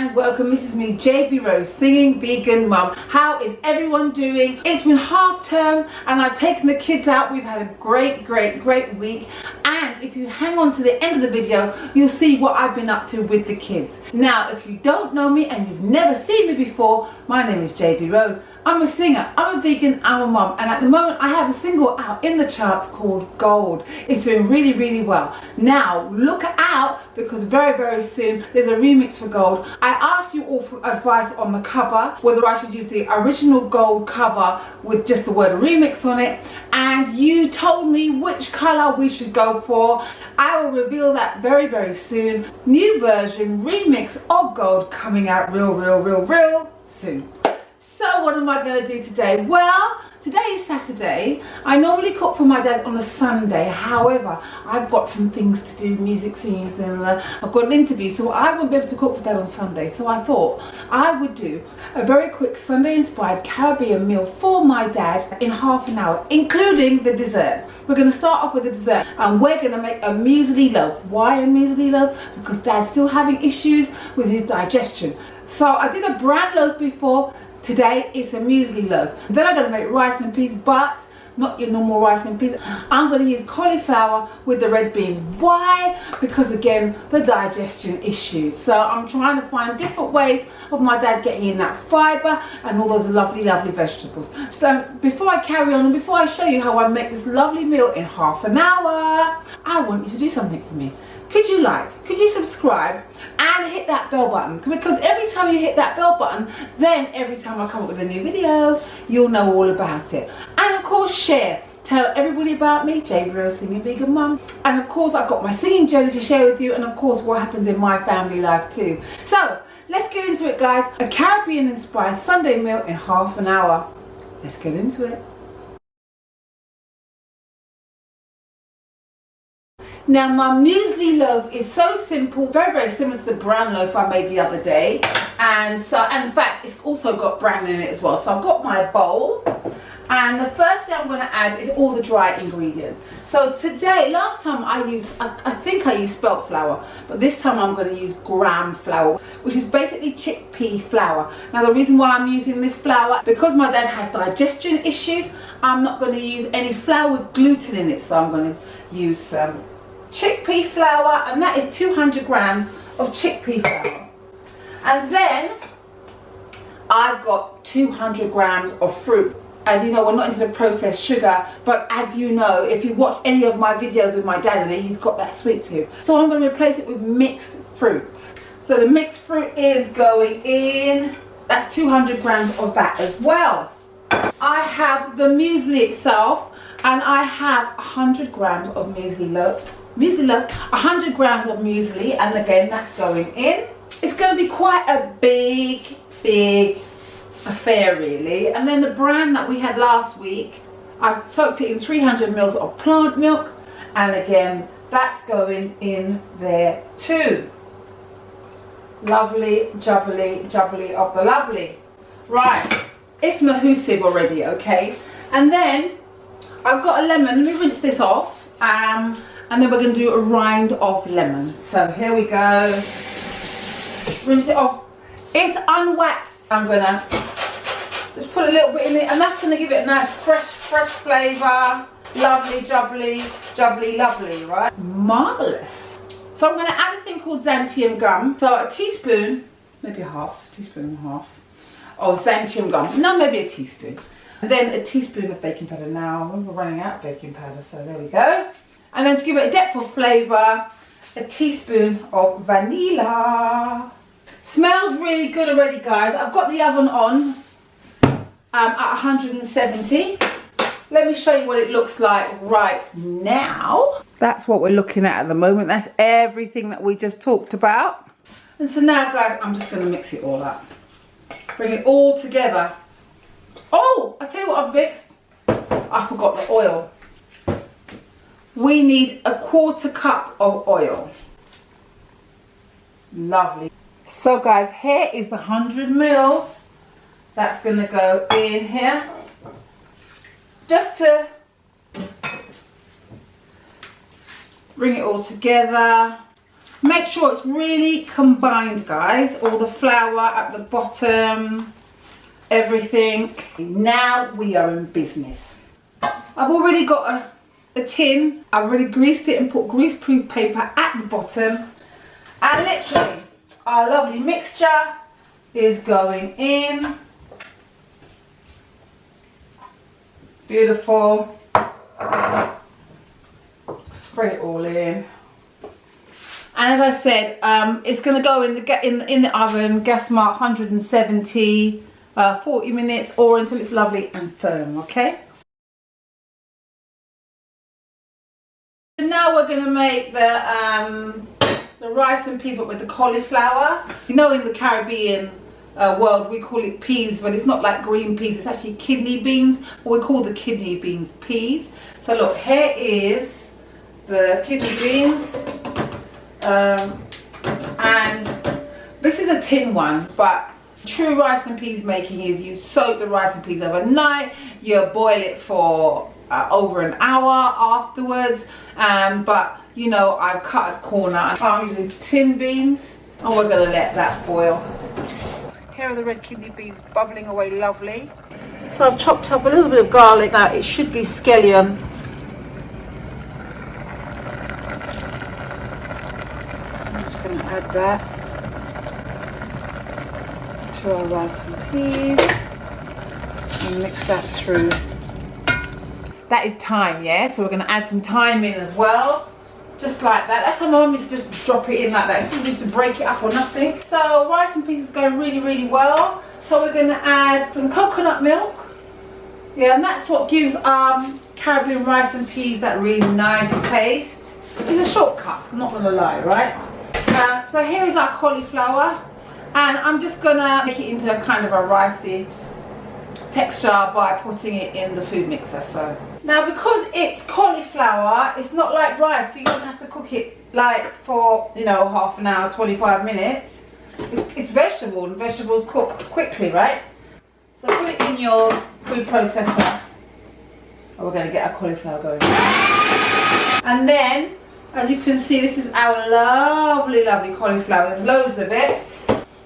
and welcome. This is me, JB Rose, singing vegan mum. How is everyone doing? It's been half term and I've taken the kids out. We've had a great week, and if you hang on to the end of the video, you'll see what I've been up to with the kids. Now, if you don't know me and you've never seen me before, my name is JB Rose. I'm a singer, I'm a vegan, I'm a mum, and at the moment I have a single out in the charts called Gold. It's doing really well. Now look out, because very soon there's a remix for Gold. I asked you all for advice on the cover, whether I should use the original Gold cover with just the word remix on it, and you told me which colour we should go for. I will reveal that very soon. New version remix of Gold coming out real soon. So what am I going to do today? Well, today is Saturday. I normally cook for my dad on a Sunday. However, I've got some things to do, music, singing, I've got an interview, so I won't be able to cook for dad on Sunday. So I thought I would do a very quick Sunday inspired Caribbean meal for my dad in half an hour, including the dessert. We're going to start off with the dessert, and we're going to make a Muesli Love. Why a Muesli Love? Because dad's still having issues with his digestion. So I did a bran loaf before. Today it's a Muesli Love. Then I'm going to make rice and peas, but not your normal rice and peas. I'm going to use cauliflower with the red beans. Why? Because again, the digestion issues. So I'm trying to find different ways of my dad getting in that fibre and all those lovely vegetables. So before I carry on and before I show you how I make this lovely meal in half an hour, I want you to do something for me. Could you subscribe and hit that bell button? Because every time you hit that bell button, then every time I come up with a new video, you'll know all about it. And of course, share. Tell everybody about me, JB Rose, singing vegan mum. And of course, I've got my singing journey to share with you, and of course, what happens in my family life too. So let's get into it, guys. A Caribbean inspired Sunday meal in half an hour. Let's get into it. Now my Muesli Love is so simple, very similar to the bran loaf I made the other day, and in fact it's also got bran in it as well. So I've got my bowl, and the first thing I'm going to add is all the dry ingredients. So today, last time I think I used spelt flour, but this time I'm going to use gram flour, which is basically chickpea flour. Now the reason why I'm using this flour, because my dad has digestion issues, I'm not going to use any flour with gluten in it, so I'm going to use chickpea flour, and that is 200 grams of chickpea flour. And then I've got 200 grams of fruit. As you know, we're not into the processed sugar, but as you know, if you watch any of my videos with my dad in it, he's got that sweet tooth. So I'm going to replace it with mixed fruit. So the mixed fruit is going in. That's 200 grams of that as well. I have the muesli itself, and I have 100 grams of Muesli Love. 100 grams of muesli, and again that's going in. It's going to be quite a big affair really. And then the bran that we had last week, I've soaked it in 300 mils of plant milk, and again that's going in there too. Lovely jubbly of the lovely. Right, it's mahusive already, okay? And then I've got a lemon. Let me rinse this off, and then we're going to do a rind of lemon. So here we go. Rinse it off. It's unwaxed. I'm going to just put a little bit in it, and that's going to give it a nice fresh flavour. Lovely, jubbly, lovely, right? Marvellous. So I'm going to add a thing called xanthium gum. So a teaspoon, maybe a teaspoon and a half of xanthium gum. No, maybe a teaspoon. And then a teaspoon of baking powder. Now we're running out of baking powder, so there we go. And then to give it a depth of flavour, a teaspoon of vanilla. Smells really good already, guys. I've got the oven on at 170. Let me show you what it looks like right now. That's what we're looking at the moment. That's everything that we just talked about. And so now, guys, I'm just going to mix it all up. Bring it all together. Oh, I tell you what I've mixed. I forgot the oil. We need a 1/4 cup of oil. Lovely. So guys, here is the 100 mils. That's going to go in here. Just to bring it all together. Make sure it's really combined, guys. All the flour at the bottom, everything. Now we are in business. I've already got a tin. I've already greased it and put grease-proof paper at the bottom. And literally, our lovely mixture is going in. Beautiful. Spread it all in. And as I said, it's going to go in the oven, gas mark 170, 40 minutes, or until it's lovely and firm, okay? And now we're going to make the rice and peas, but with the cauliflower. You know, in the Caribbean world, we call it peas, but it's not like green peas. It's actually kidney beans, but we call the kidney beans peas. So look, here is the kidney beans. And this is a tin one, but true rice and peas making is you soak the rice and peas overnight, you boil it for over an hour afterwards, but you know, I've cut a corner. I'm using tin beans and we're going to let that boil. Here are the red kidney beans bubbling away lovely. So I've chopped up a little bit of garlic. Now it should be scallion. Going to add that to our rice and peas and mix that through. That is thyme, yeah? So we're going to add some thyme in as well, just like that. That's how my mum used to just drop it in like that. She used to break it up or nothing. So rice and peas is going really, really well. So we're going to add some coconut milk. Yeah, and that's what gives Caribbean rice and peas that really nice taste. It's a shortcut, I'm not going to lie, right? So here is our cauliflower, and I'm just gonna make it into a kind of a ricey texture by putting it in the food mixer. So now, because it's cauliflower, it's not like rice, so you don't have to cook it like for, you know, half an hour, 25 minutes. It's vegetable, and vegetables cook quickly, right? So put it in your food processor, and we're gonna get our cauliflower going. And then, as you can see, this is our lovely, lovely cauliflower. There's loads of it.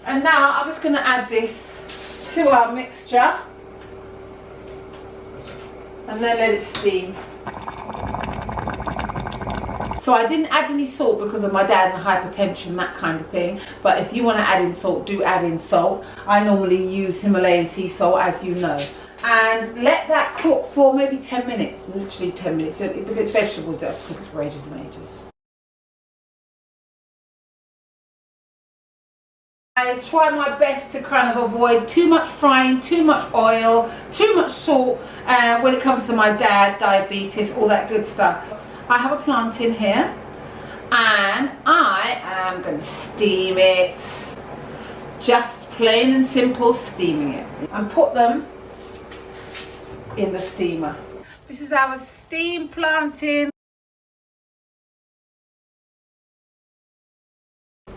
And now I'm just going to add this to our mixture. And then let it steam. So I didn't add any salt because of my dad and hypertension, that kind of thing. But if you want to add in salt, do add in salt. I normally use Himalayan sea salt, as you know. And let that cook for maybe 10 minutes, literally 10 minutes. Because it's vegetables, they have to cook it for ages and ages. I try my best to kind of avoid too much frying, too much oil, too much salt when it comes to my dad, diabetes, all that good stuff. I have a plantain here and I am going to steam it. Just plain and simple steaming it. And put them in the steamer. This is our steam plantain.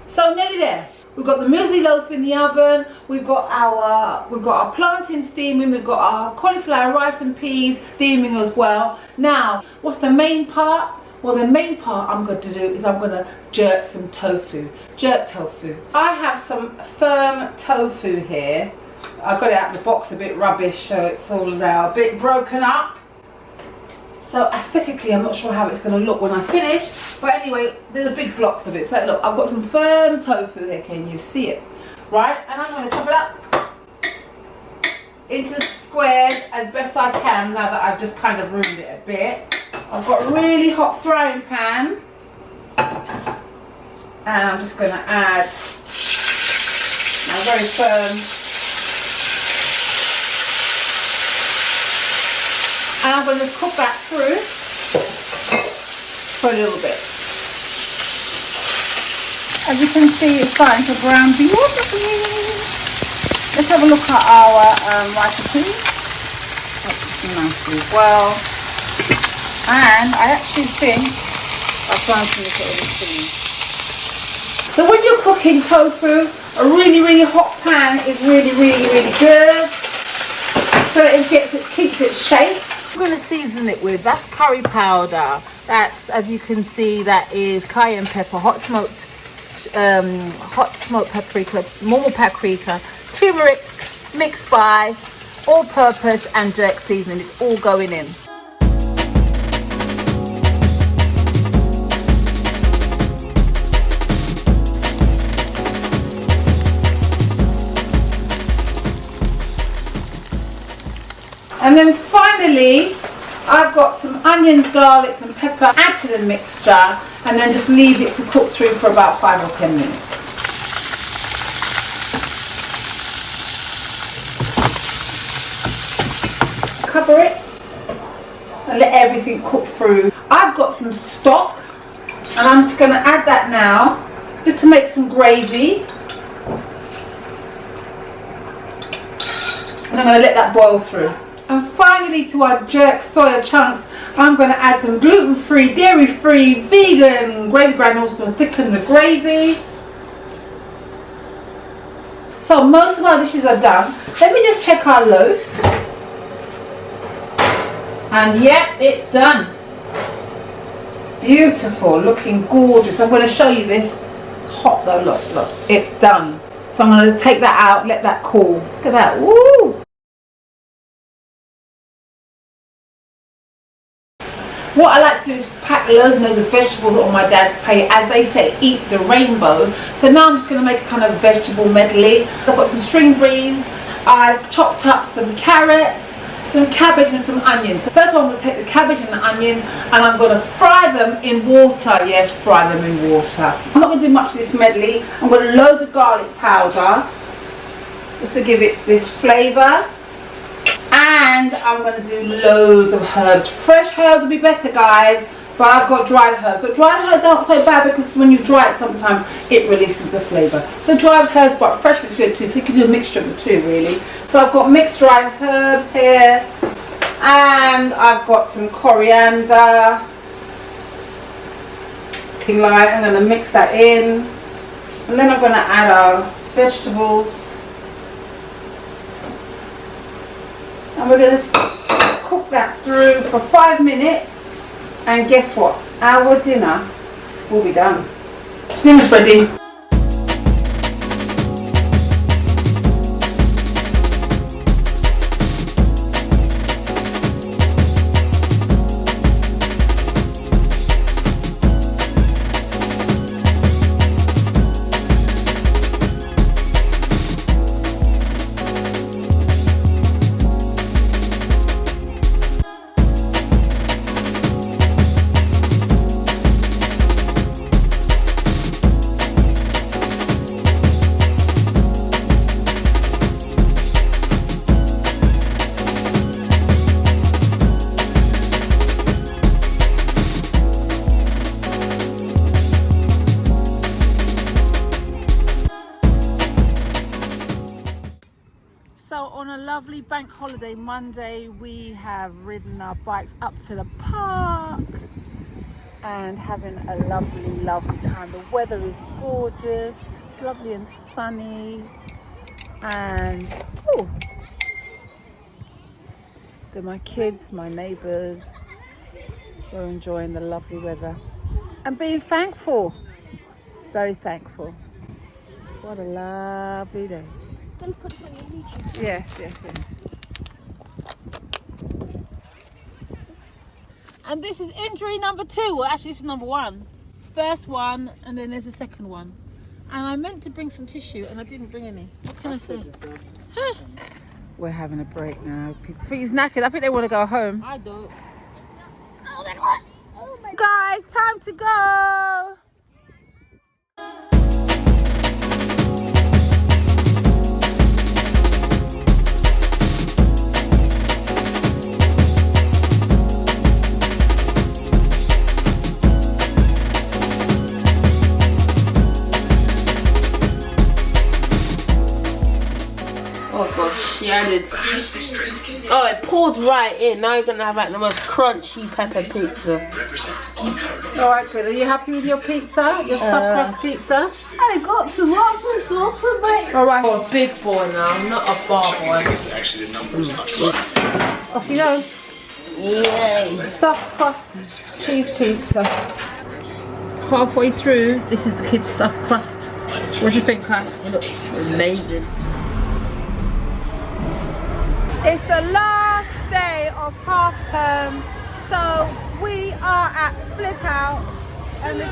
So nearly there. We've got the muesli loaf in the oven. We've got our plantain steaming. We've got our cauliflower, rice and peas steaming as well. Now, what's the main part? Well, the main part I'm going to do is I'm going to jerk some tofu. Jerk tofu. I have some firm tofu here. I got it out of the box a bit rubbish, so it's all now a bit broken up. So aesthetically, I'm not sure how it's going to look when I finish. But anyway, there's a big blocks of it. So look, I've got some firm tofu here. Can you see it? Right? And I'm going to chop it up into squares as best I can now that I've just kind of ruined it a bit. I've got a really hot frying pan. And I'm just going to add my very firm. And I'm going to cook that through for a little bit. As you can see, it's starting to brown beautifully. Let's have a look at our rice and peas. That's nicely as well. And I actually think I've found some little things. So when you're cooking tofu, a really, really hot pan is really, really, really good. So it keeps its shape. I'm going to season it with, that's curry powder. That's, as you can see, that is cayenne pepper, hot smoked hot smoked paprika, normal paprika, turmeric, mixed spice, all-purpose, and jerk seasoning. It's all going in. And then finally, I've got some onions, garlics and pepper. Add to the mixture and then just leave it to cook through for about 5 or 10 minutes. Cover it and let everything cook through. I've got some stock and I'm just going to add that now just to make some gravy. And I'm going to let that boil through. And finally, to our jerk soya chunks, I'm going to add some gluten-free, dairy-free, vegan gravy granules to thicken the gravy. So most of our dishes are done. Let me just check our loaf. And yep, it's done. Beautiful, looking gorgeous. I'm going to show you this. Hot though, look, it's done. So I'm going to take that out, let that cool. Look at that, woo! What I like to do is pack loads and loads of vegetables on my dad's plate. As they say, eat the rainbow. So now I'm just going to make a kind of vegetable medley. I've got some string beans. I've chopped up some carrots, some cabbage and some onions. So first of all, I'm going to take the cabbage and the onions and I'm going to fry them in water. Yes, fry them in water. I'm not going to do much of this medley. I'm going to loads of garlic powder just to give it this flavour. And I'm going to do loads of herbs. Fresh herbs will be better, guys, but I've got dried herbs. But dried herbs aren't so bad because when you dry it sometimes it releases the flavour. So dried herbs, but fresh is good too, so you can do a mixture of the two really. So I've got mixed dried herbs here, and I've got some coriander. Looking like I'm going to mix that in, and then I'm going to add our vegetables. And we're going to cook that through for 5 minutes, and guess what? Our dinner will be done. Dinner's ready. So on a lovely bank holiday Monday, we have ridden our bikes up to the park and having a lovely time. The weather is gorgeous, it's lovely and sunny, and they're my kids, my neighbours. We're enjoying the lovely weather and being thankful, very thankful. What a lovely day. Yes. And this is injury number 2. Well, actually this is number 1. First one, and then there's a second one. And I meant to bring some tissue and I didn't bring any. What can I say? We're having a break now. People think he's knackered. I think they want to go home. I don't. Oh my guys, time to go. Oh gosh, she added. Oh, it poured right in. Now you're gonna have like the most crunchy pepper pizza. Alright, good. Are you happy with your pizza? Your stuffed crust pizza? I got the wrong sauce for me. Alright. Oh, a big boy now, not a bar boy. Off you go. Yay. Stuffed crust cheese pizza. halfway through. This is the kids' stuffed crust. What do you think, Kai? It looks amazing. It's the last day of half term, so we are at Flip Out, and the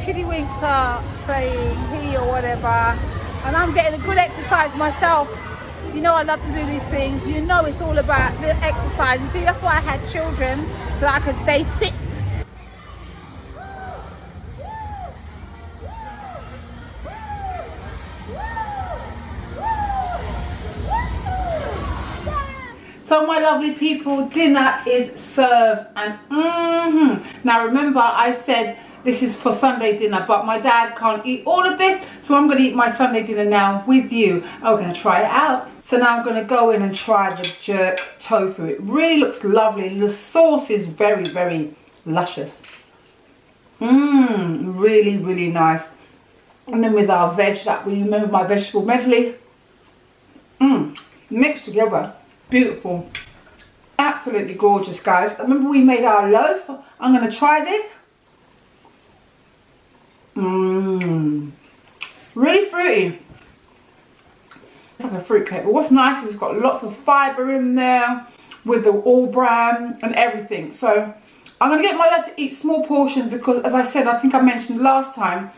kiddie winks are playing here or whatever, and I'm getting a good exercise myself. You know I love to do these things. You know it's all about the exercise. You see, that's why I had children, so that I could stay fit. So my lovely people, dinner is served, and now remember I said this is for Sunday dinner, but my dad can't eat all of this, so I'm going to eat my Sunday dinner now with you. I'm going to try it out. So now I'm going to go in and try the jerk tofu. It really looks lovely. The sauce is very, very luscious. Really, really nice. And then with our veg, that we remember my vegetable medley. Mixed together. Beautiful. Absolutely gorgeous, guys. Remember we made our loaf. I'm going to try this. Really fruity. It's like a fruit cake, but what's nice is it's got lots of fibre in there with the all bran and everything. So I'm going to get my dad to eat small portions because, as I said, I think I mentioned last time,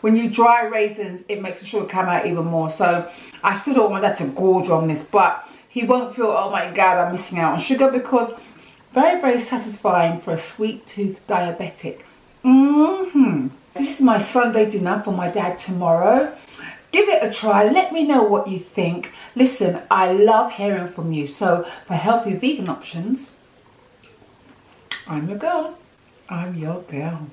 when you dry raisins, it makes the sugar come out even more. So I still don't want my dad to gorge on this, but he won't feel, oh my God, I'm missing out on sugar, because very, very satisfying for a sweet tooth diabetic. This is my Sunday dinner for my dad tomorrow. Give it a try. Let me know what you think. Listen, I love hearing from you. So for healthy vegan options, I'm your girl. I'm your girl.